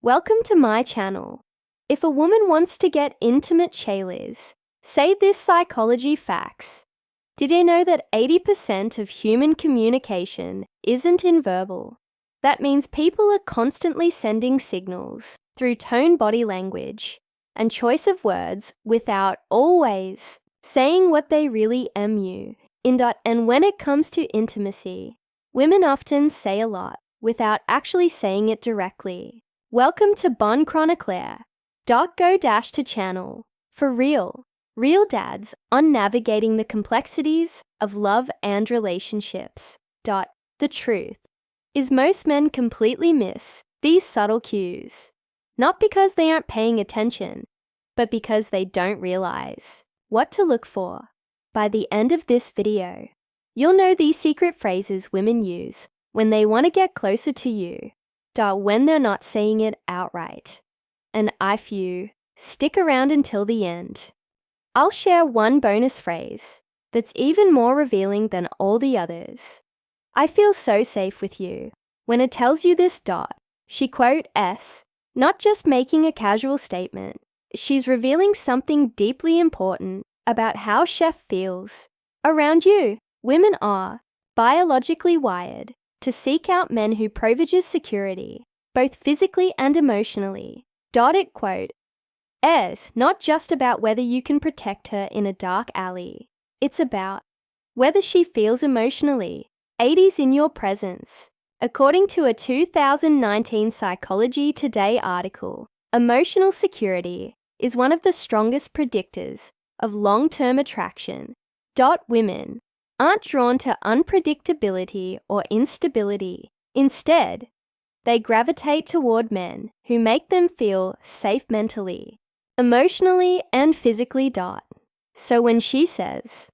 Welcome to my channel. If a woman wants to get intimate, Shayliz, say this psychology facts. Did you know that 80% of human communication isn't verbal? That means people are constantly sending signals through tone, body language, and choice of words without always saying what they really mean. And when it comes to intimacy, women often say a lot without actually saying it directly. Welcome to Bon Chronicler. Go dash to channel for real dads on navigating the complexities of love and relationships. The truth is most men completely miss these subtle cues, not because they aren't paying attention, but because they don't realize what to look for. By the end of this video, you'll know these secret phrases women use when they want to get closer to you, when they're not saying it outright. And if you stick around until the end, I'll share one bonus phrase that's even more revealing than all the others. I feel so safe with you when it tells you this. She not just making a casual statement, she's revealing something deeply important about how Chef feels around you. Women are biologically wired to seek out men who provide security, both physically and emotionally. It's not just about whether you can protect her in a dark alley. It's about whether she feels emotionally 80s in your presence. According to a 2019 Psychology Today article, emotional security is one of the strongest predictors of long-term attraction. Women aren't drawn to unpredictability or instability. Instead, they gravitate toward men who make them feel safe mentally, emotionally, and physically. So when she says,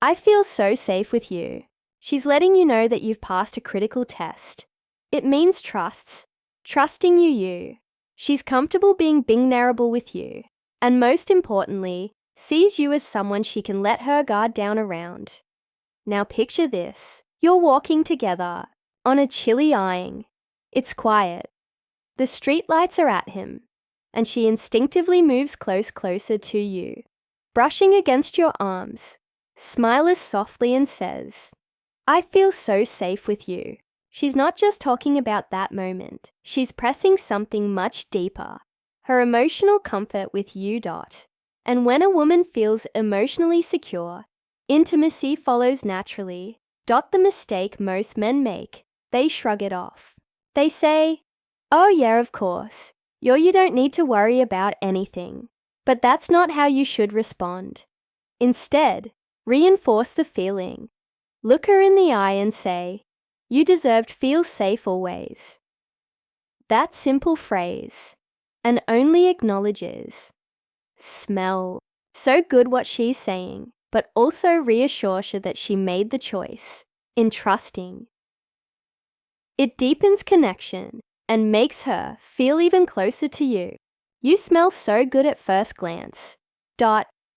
"I feel so safe with you," she's letting you know that you've passed a critical test. It means trusting you. She's comfortable being vulnerable with you, and most importantly, sees you as someone she can let her guard down around. Now picture this. You're walking together on a chilly evening. It's quiet. The streetlights are at him, and she instinctively moves closer to you, brushing against your arms, smiles softly and says, "I feel so safe with you." She's not just talking about that moment. She's pressing something much deeper, her emotional comfort with you. And when a woman feels emotionally secure, intimacy follows naturally. The mistake most men make, they shrug it off. They say, "Oh yeah, of course. You don't need to worry about anything." But that's not how you should respond. Instead, reinforce the feeling. Look her in the eye and say, "You deserve to feel safe always." That simple phrase, and only acknowledges, smell so good what she's saying, but also reassures her that she made the choice in trusting. It deepens connection and makes her feel even closer to you. "You smell so good at first glance."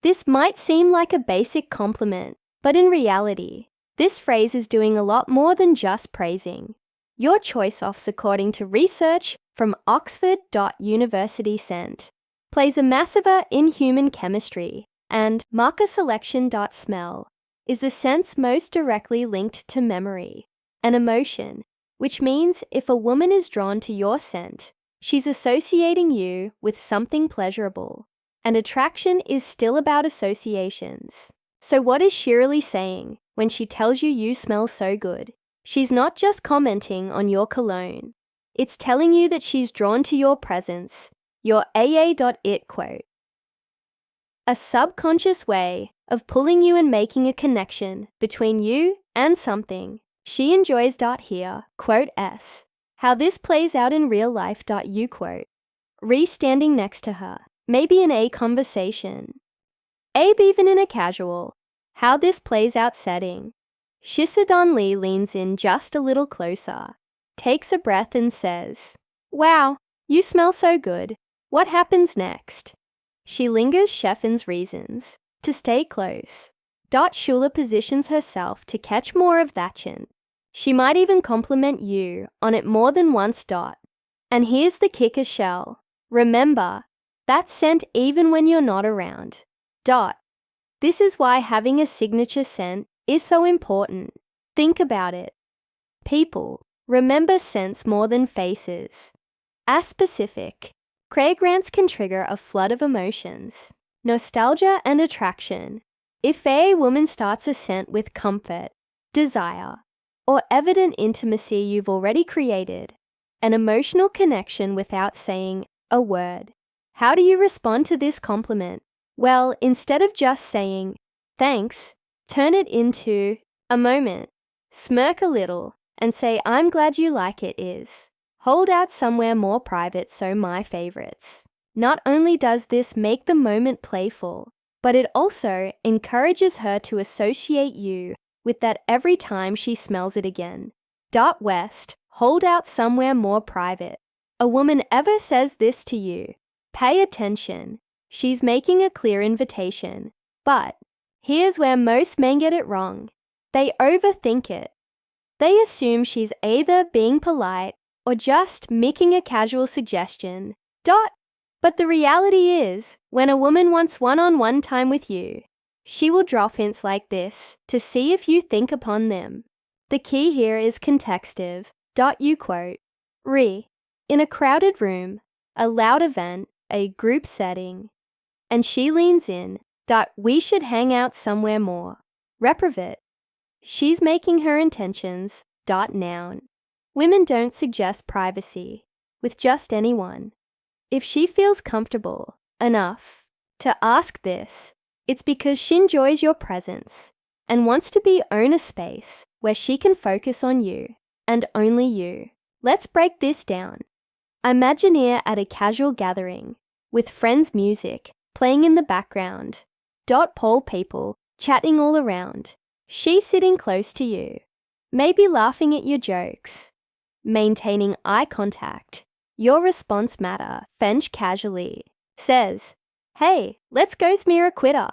This might seem like a basic compliment, but in reality, this phrase is doing a lot more than just praising your choice offs. According to research from Oxford University, scent plays a massive in human chemistry, and marker selection. Smell is the sense most directly linked to memory and emotion, which means if a woman is drawn to your scent, she's associating you with something pleasurable. And attraction is still about associations. So what is she really saying when she tells you smell so good? She's not just commenting on your cologne. It's telling you that she's drawn to your presence, your AA.it quote. A subconscious way of pulling you and making a connection between you and something she enjoys. Here, how this plays out in real life. You quote, standing next to her, maybe in a conversation, even in a casual, how this plays out setting. Shisadon Lee leans in just a little closer, takes a breath and says, "Wow, you smell so good. What happens next?" She lingers, Sheffen's reasons to stay close. Shula positions herself to catch more of that chin. She might even compliment you on it more than once. And here's the kicker shell. Remember, that's sent even when you're not around. This is why having a signature scent is so important. Think about it. People remember scents more than faces. As specific, fragrance can trigger a flood of emotions, nostalgia and attraction. If a woman starts a scent with comfort, desire, or evident intimacy you've already created, an emotional connection without saying a word. How do you respond to this compliment? Well, instead of just saying, thanks, turn it into a moment. Smirk a little and say, I'm glad you like it is. Hold out somewhere more private, so my favorites. Not only does this make the moment playful, but it also encourages her to associate you with that every time she smells it again. West, hold out somewhere more private. A woman ever says this to you, pay attention. She's making a clear invitation. But here's where most men get it wrong. They overthink it. They assume she's either being polite or just making a casual suggestion. But the reality is, when a woman wants one-on-one time with you, she will drop hints like this to see if you think upon them. The key here is contextive. You quote, in a crowded room, a loud event, a group setting, and she leans in, we should hang out somewhere more. Reprivate. She's making her intentions, noun. Women don't suggest privacy with just anyone. If she feels comfortable enough to ask this, it's because she enjoys your presence and wants to own a space where she can focus on you and only you. Let's break this down. Imagine her at a casual gathering with friends' music playing in the background. Poll people chatting all around. She sitting close to you, maybe laughing at your jokes, maintaining eye contact. Your response matter. Fench casually says, hey, let's go smear a quitter.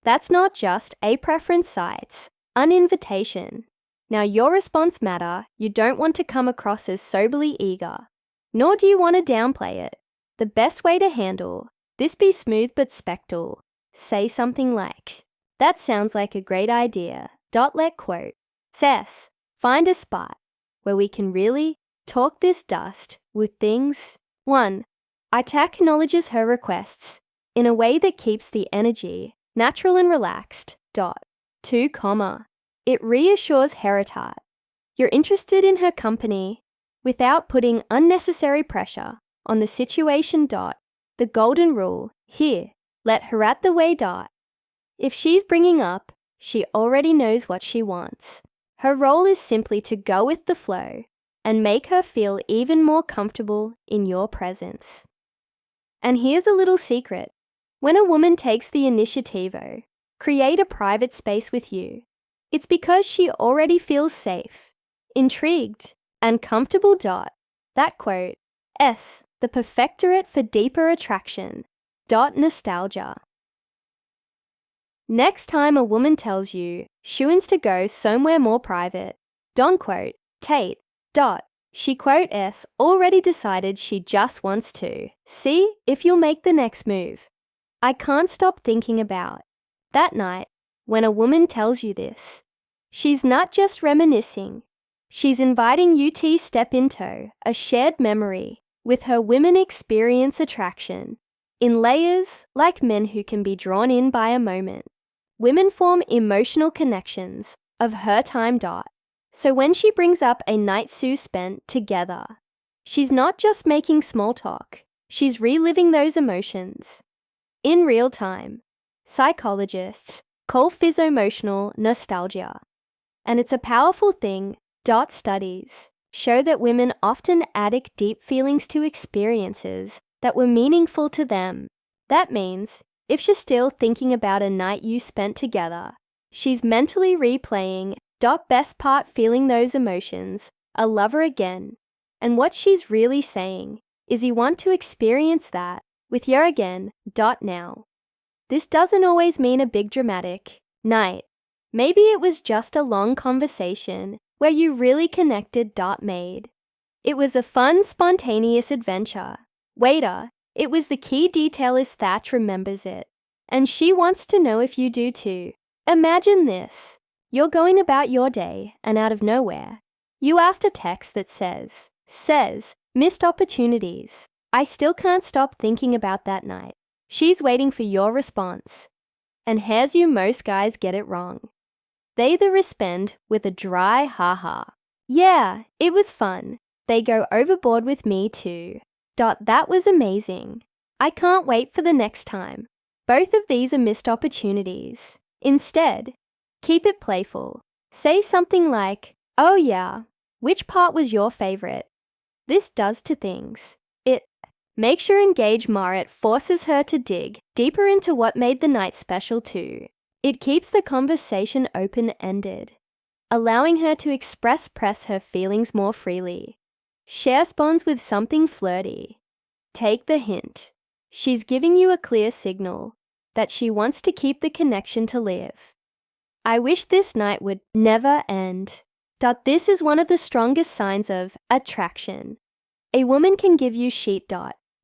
That's not just a preference sites, an invitation. Now your response matter. You don't want to come across as soberly eager, nor do you want to downplay it. The best way to handle this be smooth but spectral. Say something like, that sounds like a great idea. Let quote, Cess, find a spot where we can really talk this dust with things. 1. Itak acknowledges her requests in a way that keeps the energy natural and relaxed. 2. It reassures Heritat you're interested in her company without putting unnecessary pressure on the situation. The golden rule here, let her at the way. If she's bringing up, she already knows what she wants. Her role is simply to go with the flow and make her feel even more comfortable in your presence. And here's a little secret. When a woman takes the initiative, create a private space with you, it's because she already feels safe, intrigued, and comfortable. That quote, the perfectorate for deeper attraction. Nostalgia. Next time a woman tells you she wants to go somewhere more private, don't quote, Tate. She quote already decided she just wants to. See if you'll make the next move. I can't stop thinking about that night when a woman tells you this. She's not just reminiscing. She's inviting you to step into a shared memory with her. Women experience attraction in layers like men who can be drawn in by a moment. Women form emotional connections of her time. So when she brings up a night Sue spent together, she's not just making small talk, she's reliving those emotions in real time. Psychologists call physiemotional nostalgia, and it's a powerful thing. Studies show that women often add deep feelings to experiences that were meaningful to them. That means if she's still thinking about a night you spent together, she's mentally replaying. Best part feeling those emotions, a lover again. And what she's really saying is you want to experience that with you again. Now. This doesn't always mean a big dramatic night. Maybe it was just a long conversation where you really connected. Made It was a fun, spontaneous adventure. Waiter, it was the key detail is Thatch remembers it. And she wants to know if you do too. Imagine this. You're going about your day and out of nowhere, you asked a text that says, missed opportunities. I still can't stop thinking about that night. She's waiting for your response. And here's you most guys get it wrong. They either respond with a dry ha-ha. Yeah, it was fun. They go overboard with me too. That was amazing. I can't wait for the next time. Both of these are missed opportunities. Instead, keep it playful. Say something like, oh yeah, which part was your favorite? This does to things. It makes her engage more. It forces her to dig deeper into what made the night special too. It keeps the conversation open-ended, allowing her to express her feelings more freely. Share bonds with something flirty. Take the hint. She's giving you a clear signal that she wants to keep the connection to live. I wish this night would never end. This is one of the strongest signs of attraction. A woman can give you shit.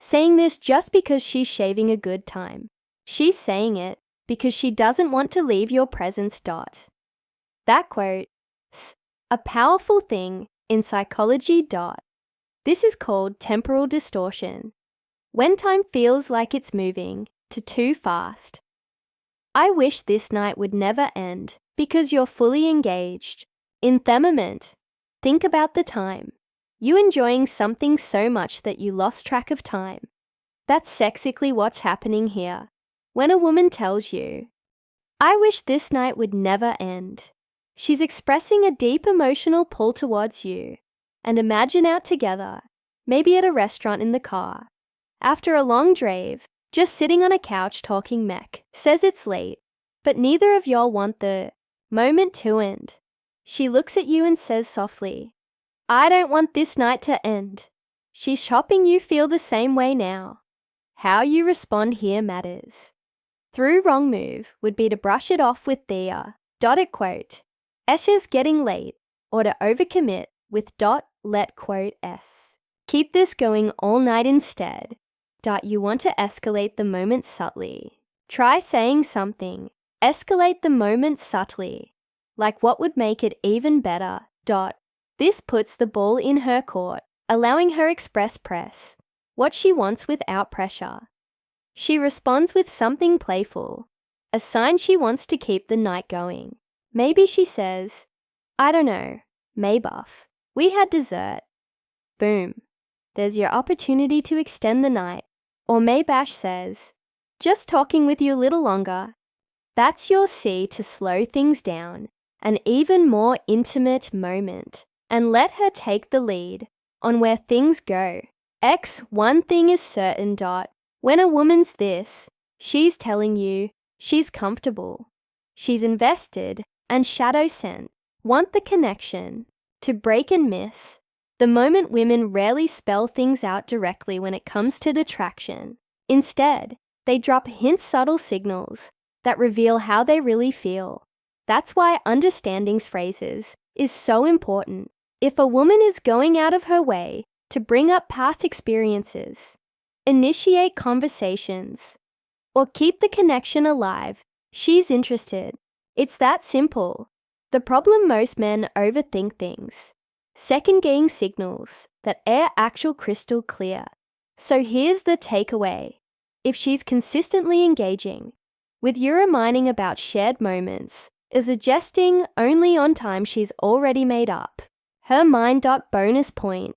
Saying this just because she's shaving a good time. She's saying it because she doesn't want to leave your presence. That quote's a powerful thing in psychology. This is called temporal distortion. When time feels like it's moving too fast. I wish this night would never end because you're fully engaged. In the moment, think about the time. You enjoying something so much that you lost track of time. That's sexically what's happening here. When a woman tells you, I wish this night would never end, she's expressing a deep emotional pull towards you. And imagine out together, maybe at a restaurant in the car. After a long drive, just sitting on a couch talking mech, says it's late, but neither of y'all want the moment to end. She looks at you and says softly, I don't want this night to end. She's shopping you feel the same way now. How you respond here matters. Through wrong move would be to brush it off with the dotted quote, S is getting late, or to overcommit with let quote S. Keep this going all night instead. You want to escalate the moment subtly. Try saying something. Escalate the moment subtly. Like what would make it even better. This puts the ball in her court, allowing her press what she wants without pressure. She responds with something playful, a sign she wants to keep the night going. Maybe she says, I don't know, Maybuff, we had dessert. Boom. There's your opportunity to extend the night. Or Maybash says, just talking with you a little longer. That's your C to slow things down, an even more intimate moment, and let her take the lead on where things go. One thing is certain. When a woman's this, she's telling you she's comfortable. She's invested and shadow sent. Want the connection. To break and miss. The moment women rarely spell things out directly when it comes to attraction. Instead, they drop subtle signals that reveal how they really feel. That's why understanding phrases is so important. If a woman is going out of her way to bring up past experiences, initiate conversations, or keep the connection alive, she's interested. It's that simple. The problem most men overthink things. Second-guessing signals that are actual crystal clear. So here's the takeaway. If she's consistently engaging, with you reminding about shared moments, is suggesting only on time she's already made up. Her mind. Bonus point.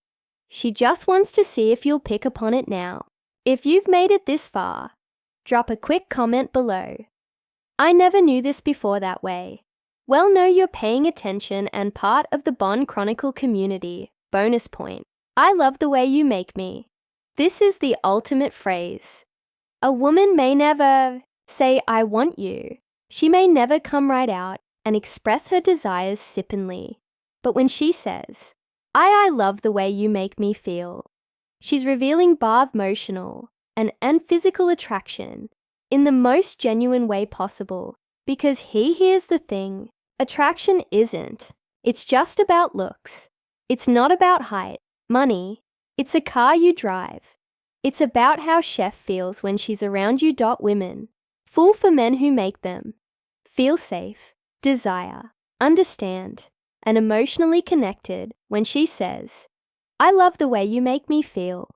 She just wants to see if you'll pick upon it now. If you've made it this far, drop a quick comment below. I never knew this before that way. Well, know you're paying attention and part of the Bond Chronicle community. Bonus point. I love the way you make me. This is the ultimate phrase. A woman may never say, I want you. She may never come right out and express her desires sippingly. But when she says, I love the way you make me feel, she's revealing both emotional and physical attraction in the most genuine way possible. Because here's the thing. Attraction isn't. It's just about looks. It's not about height, Money. It's a car you drive. It's about how Chef feels when she's around you. Women. Fool for men who make them. Feel safe, desire, understand, and emotionally connected when she says, "I love the way you make me feel."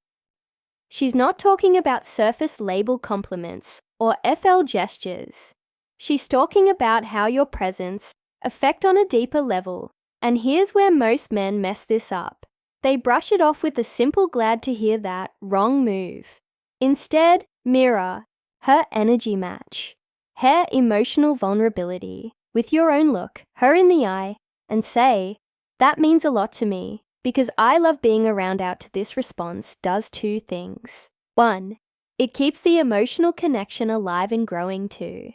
She's not talking about surface label compliments or FL gestures. She's talking about how your presence affect on a deeper level. And here's where most men mess this up. They brush it off with a simple "glad to hear that" wrong move. Instead, mirror her energy match, her emotional vulnerability with your own look, her in the eye, and say, "That means a lot to me because I love being around." Out to this response does two things. 1. It keeps the emotional connection alive and growing. 2.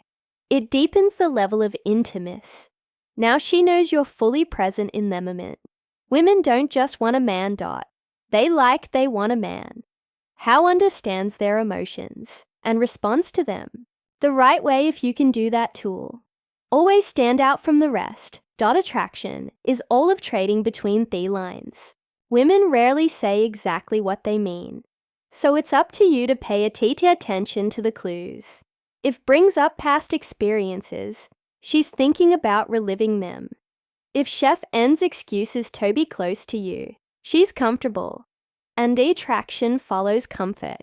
It deepens the level of intimacy. Now she knows you're fully present in the moment. Women don't just want a man. They want a man. How understands their emotions and responds to them the right way. If you can do that tool, always stand out from the rest. Attraction is all of trading between the lines. Women rarely say exactly what they mean, so it's up to you to pay attention to the clues. If brings up past experiences, she's thinking about reliving them. If Chef ends excuses to be close to you, she's comfortable. And attraction follows comfort.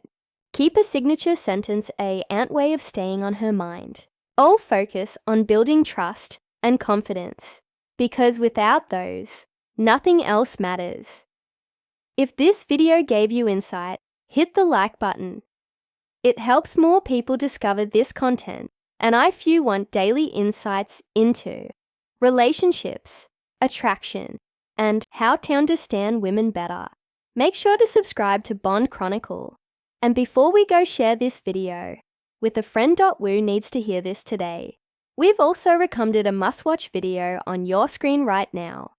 Keep a signature sentence ant way of staying on her mind. All focus on building trust and confidence, because without those, nothing else matters. If this video gave you insight, hit the like button. It helps more people discover this content, and if you want daily insights into relationships, attraction, and how to understand women better, make sure to subscribe to Bond Chronicle. And before we go, share this video with a friend. Woo needs to hear this today. We've also recommended a must-watch video on your screen right now.